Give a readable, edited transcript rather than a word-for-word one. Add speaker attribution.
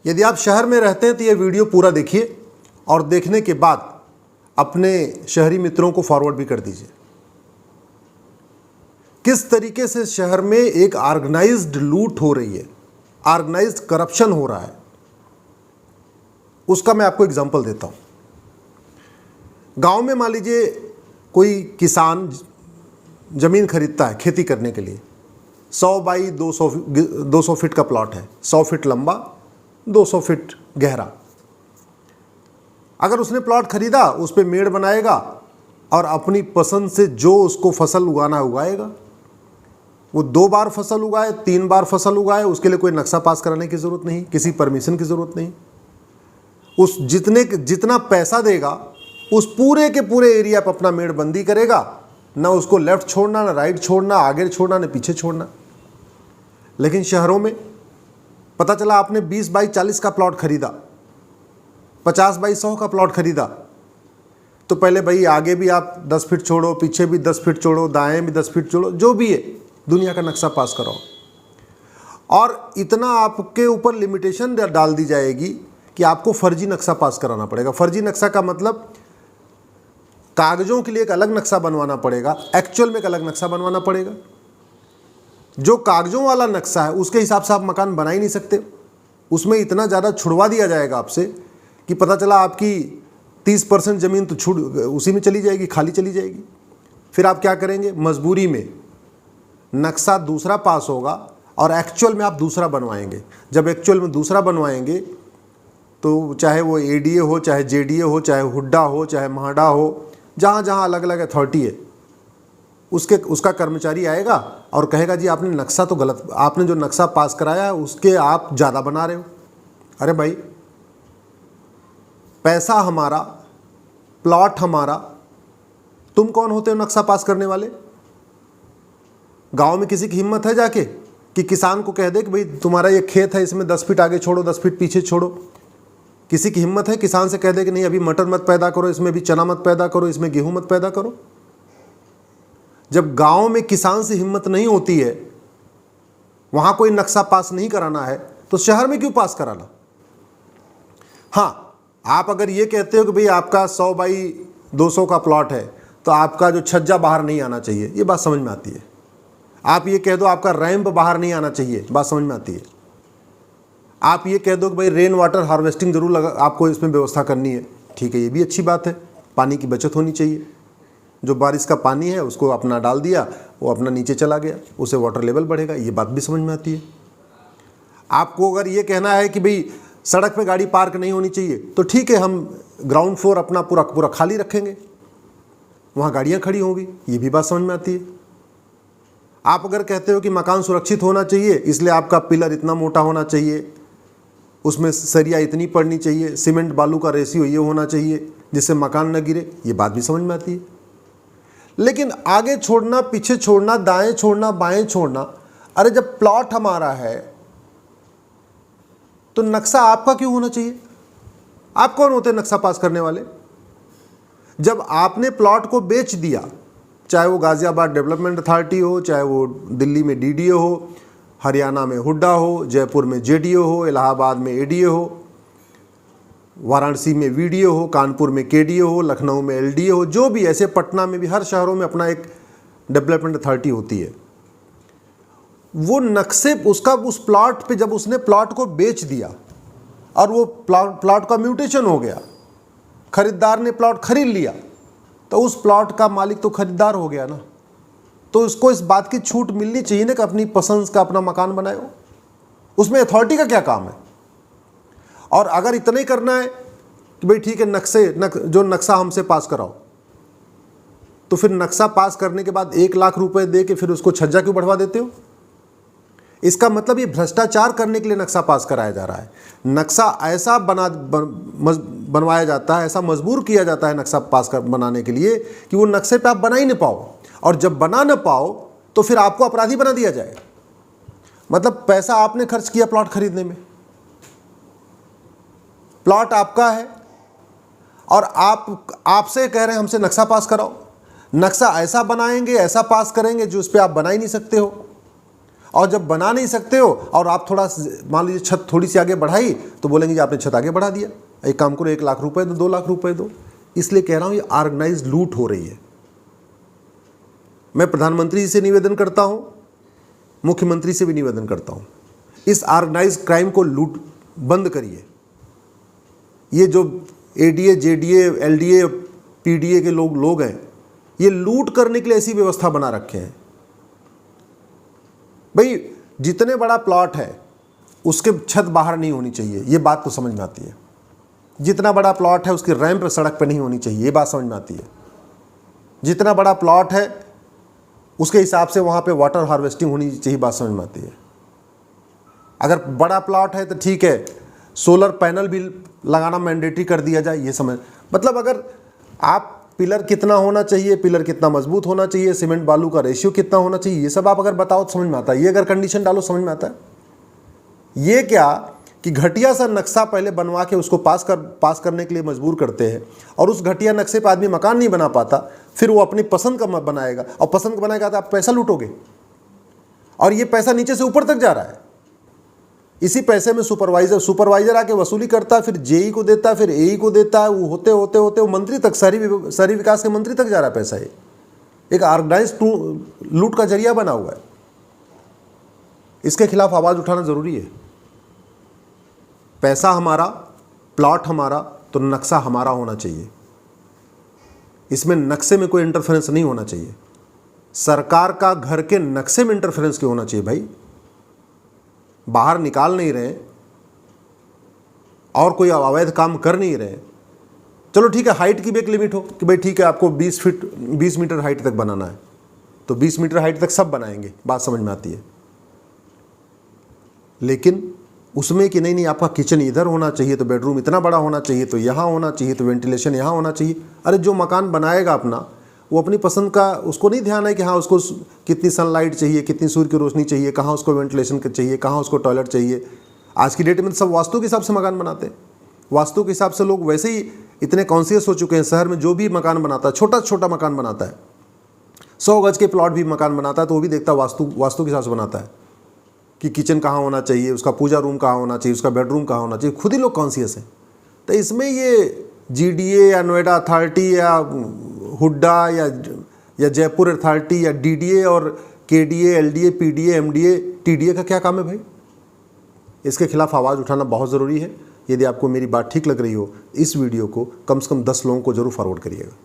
Speaker 1: यदि आप शहर में रहते हैं तो ये वीडियो पूरा देखिए और देखने के बाद अपने शहरी मित्रों को फॉरवर्ड भी कर दीजिए। किस तरीके से शहर में एक ऑर्गेनाइज्ड लूट हो रही है, ऑर्गेनाइज्ड करप्शन हो रहा है, उसका मैं आपको एग्जांपल देता हूं। गांव में मान लीजिए कोई किसान जमीन खरीदता है खेती करने के लिए। 100 बाई 200 फीट का प्लॉट है, 100 फीट लंबा, 200 फीट गहरा। अगर उसने प्लॉट खरीदा, उस पर मेड़ बनाएगा और अपनी पसंद से जो उसको फसल उगाना है उगाएगा। वो 2 बार फसल उगाए, 3 बार फसल उगाए, उसके लिए कोई नक्शा पास कराने की ज़रूरत नहीं, किसी परमिशन की ज़रूरत नहीं। उस जितना पैसा देगा उस पूरे के पूरे एरिया पर अपना मेड़ बंदी करेगा, ना उसको लेफ्ट छोड़ना, ना राइट छोड़ना, आगे छोड़ना, ना पीछे छोड़ना। लेकिन शहरों में पता चला आपने 20 बाई 40 का प्लॉट खरीदा, 50 बाई 100 का प्लॉट खरीदा, तो पहले भाई आगे भी आप 10 फीट छोड़ो, पीछे भी 10 फीट छोड़ो, दाएं भी 10 फीट छोड़ो, जो भी है दुनिया का नक्शा पास कराओ। और इतना आपके ऊपर लिमिटेशन डाल दी जाएगी कि आपको फर्जी नक्शा पास कराना पड़ेगा। फर्जी नक्शा का मतलब कागजों के लिए एक अलग नक्शा बनवाना पड़ेगा, एक्चुअल में एक अलग नक्शा बनवाना पड़ेगा। जो कागजों वाला नक्शा है उसके हिसाब से आप मकान बना ही नहीं सकते। उसमें इतना ज़्यादा छुड़वा दिया जाएगा आपसे कि पता चला आपकी 30% ज़मीन तो छूट उसी में चली जाएगी, खाली चली जाएगी। फिर आप क्या करेंगे? मजबूरी में नक्शा दूसरा पास होगा और एक्चुअल में आप दूसरा बनवाएंगे। जब एक्चुअल में दूसरा बनवाएंगे तो चाहे वो एडीए हो, चाहे जेडीए हो, चाहे हुड्डा हो, चाहे म्हाडा हो, जहाँ जहाँ अलग अलग अथॉरिटी है, उसका कर्मचारी आएगा और कहेगा जी आपने नक्शा तो गलत, आपने जो नक्शा पास कराया है उसके आप ज़्यादा बना रहे हो। अरे भाई, पैसा हमारा, प्लॉट हमारा, तुम कौन होते हो नक्शा पास करने वाले? गांव में किसी की हिम्मत है जाके कि किसान को कह दे कि भाई तुम्हारा ये खेत है, इसमें 10 फीट आगे छोड़ो, 10 फीट पीछे छोड़ो? किसी की हिम्मत है किसान से कह दे कि नहीं अभी मटर मत पैदा करो, इसमें भी चना मत पैदा करो, इसमें गेहूं मत पैदा करो? जब गांव में किसान से हिम्मत नहीं होती है, वहां कोई नक्शा पास नहीं कराना है, तो शहर में क्यों पास कराना? हाँ, आप अगर ये कहते हो कि भाई आपका 100 बाई 200 का प्लॉट है तो आपका जो छज्जा बाहर नहीं आना चाहिए, ये बात समझ में आती है। आप ये कह दो आपका रैंप बाहर नहीं आना चाहिए, बात समझ में आती है। आप ये कह दो कि भाई रेन वाटर हार्वेस्टिंग जरूर आपको इसमें व्यवस्था करनी है, ठीक है, ये भी अच्छी बात है। पानी की बचत होनी चाहिए। जो बारिश का पानी है उसको अपना डाल दिया, वो अपना नीचे चला गया, उससे वाटर लेवल बढ़ेगा, ये बात भी समझ में आती है। आपको अगर ये कहना है कि भाई सड़क पे गाड़ी पार्क नहीं होनी चाहिए, तो ठीक है, हम ग्राउंड फ्लोर अपना पूरा खाली रखेंगे, वहाँ गाड़ियाँ खड़ी होंगी, ये भी बात समझ में आती है। आप अगर कहते हो कि मकान सुरक्षित होना चाहिए, इसलिए आपका पिलर इतना मोटा होना चाहिए, उसमें सरिया इतनी पड़नी चाहिए, सीमेंट बालू का रेशियो ये होना चाहिए जिससे मकान न गिरे, ये बात भी समझ में आती है। लेकिन आगे छोड़ना, पीछे छोड़ना, दाएं छोड़ना, बाएं छोड़ना, अरे जब प्लॉट हमारा है तो नक्शा आपका क्यों होना चाहिए? आप कौन होते हैं नक्शा पास करने वाले? जब आपने प्लॉट को बेच दिया, चाहे वो गाजियाबाद डेवलपमेंट अथॉरिटी हो, चाहे वो दिल्ली में डीडीए हो, हरियाणा में हुड्डा हो, जयपुर में जेडीए हो, इलाहाबाद में एडीए हो, वाराणसी में वीडीए हो, कानपुर में केडीए हो, लखनऊ में एलडीए हो, जो भी, ऐसे पटना में भी, हर शहरों में अपना एक डेवलपमेंट अथॉरिटी होती है। वो नक्शे उसका उस प्लॉट पे जब उसने प्लॉट को बेच दिया और वो प्लॉट का म्यूटेशन हो गया, खरीदार ने प्लॉट खरीद लिया, तो उस प्लॉट का मालिक तो खरीदार हो गया ना। तो उसको इस बात की छूट मिलनी चाहिए ना कि अपनी पसंद का अपना मकान बनाए हो। उसमें अथॉरिटी का क्या काम है? और अगर इतना ही करना है कि भाई ठीक है, जो नक्शा हमसे पास कराओ, तो फिर नक्शा पास करने के बाद 1 लाख रुपए दे के फिर उसको छज्जा क्यों बढ़वा देते हो? इसका मतलब ये भ्रष्टाचार करने के लिए नक्शा पास कराया जा रहा है। नक्शा ऐसा बनवाया जाता है, ऐसा मजबूर किया जाता है नक्शा पास बनाने के लिए कि वो नक्शे पे आप बना ही नहीं पाओ, और जब बना ना पाओ तो फिर आपको अपराधी बना दिया जाए। मतलब पैसा आपने खर्च किया प्लॉट खरीदने में, प्लॉट आपका है और आपसे कह रहे हैं हमसे नक्शा पास कराओ। नक्शा ऐसा बनाएंगे, ऐसा पास करेंगे जो उस पर आप बना ही नहीं सकते हो। और जब बना नहीं सकते हो और आप थोड़ा मान लीजिए छत थोड़ी सी आगे बढ़ाई तो बोलेंगे जी आपने छत आगे बढ़ा दिया, एक काम करो 1 लाख रुपए दो, 2 लाख रुपए दो। इसलिए कह रहा हूँ ये ऑर्गेनाइज लूट हो रही है। मैं प्रधानमंत्री जी से निवेदन करता हूँ, मुख्यमंत्री से भी निवेदन करता हूँ, इस ऑर्गेनाइज क्राइम को लूट बंद करिए। ये जो एडीए, जेडीए, एलडीए, पीडीए के लोग हैं, ये लूट करने के लिए ऐसी व्यवस्था बना रखे हैं। भाई जितने बड़ा प्लॉट है उसके छत बाहर नहीं होनी चाहिए, ये बात तो समझ में आती है। जितना बड़ा प्लॉट है उसकी रैंप सड़क पर नहीं होनी चाहिए, ये बात समझ में आती है। जितना बड़ा प्लॉट है उसके हिसाब से वहाँ पे वाटर हार्वेस्टिंग होनी चाहिए, बात समझ में आती है। अगर बड़ा प्लॉट है तो ठीक है, सोलर पैनल भी लगाना मैंडेटरी कर दिया जाए, ये समझ मतलब अगर आप पिलर कितना होना चाहिए, पिलर कितना मजबूत होना चाहिए, सीमेंट बालू का रेशियो कितना होना चाहिए, ये सब आप अगर बताओ तो समझ में आता है। ये अगर कंडीशन डालो समझ में आता है। ये क्या कि घटिया सा नक्शा पहले बनवा के उसको पास करने के लिए मजबूर करते हैं, और उस घटिया नक्शे पर आदमी मकान नहीं बना पाता, फिर वो अपनी पसंद का बनाएगा, और पसंद का बनाएगा तो आप पैसा लूटोगे, और ये पैसा नीचे से ऊपर तक जा रहा है। इसी पैसे में सुपरवाइजर आके वसूली करता है, फिर जेई को देता है, फिर एई को देता है, वो होते होते होते वो मंत्री तक, शहरी विकास के मंत्री तक जा रहा है पैसा। ये एक ऑर्गेनाइज लूट का जरिया बना हुआ है। इसके खिलाफ आवाज उठाना जरूरी है। पैसा हमारा, प्लॉट हमारा, तो नक्शा हमारा होना चाहिए। इसमें नक्शे में कोई इंटरफेरेंस नहीं होना चाहिए। सरकार का घर के नक्शे में इंटरफेरेंस क्यों होना चाहिए भाई? बाहर निकाल नहीं रहे और कोई अवैध काम कर नहीं रहे, चलो ठीक है, हाइट की भी एक लिमिट हो कि भाई ठीक है आपको 20 मीटर हाइट तक बनाना है, तो 20 मीटर हाइट तक सब बनाएंगे, बात समझ में आती है। लेकिन उसमें कि नहीं आपका किचन इधर होना चाहिए तो बेडरूम इतना बड़ा होना चाहिए, तो यहाँ होना चाहिए, तो वेंटिलेशन यहाँ होना चाहिए। अरे जो मकान बनाएगा अपना, वो अपनी पसंद का, उसको नहीं ध्यान है कि हाँ उसको कितनी सनलाइट चाहिए, कितनी सूर्य की रोशनी चाहिए, कहाँ उसको वेंटिलेशन चाहिए, कहाँ उसको टॉयलेट चाहिए। आज की डेट में सब वास्तु के हिसाब से मकान बनाते हैं। वास्तु के हिसाब से लोग वैसे ही इतने कॉन्शियस हो चुके हैं। शहर में जो भी मकान बनाता है, छोटा छोटा मकान बनाता है, 100 गज के प्लॉट भी मकान बनाता है, तो वो भी देखता है वास्तु के हिसाब से बनाता है कि किचन कहाँ होना चाहिए, उसका पूजा रूम कहाँ होना चाहिए, उसका बेडरूम कहाँ होना चाहिए। खुद ही लोग कॉन्शियस हैं। तो इसमें ये जीडीए या नोएडा अथॉरिटी या हुड्डा या जयपुर अथॉरिटी या डीडीए और KDA, LDA, PDA, MDA, TDA का क्या काम है भाई? इसके खिलाफ आवाज़ उठाना बहुत ज़रूरी है। यदि आपको मेरी बात ठीक लग रही हो, इस वीडियो को कम से कम 10 लोगों को ज़रूर फॉरवर्ड करिएगा।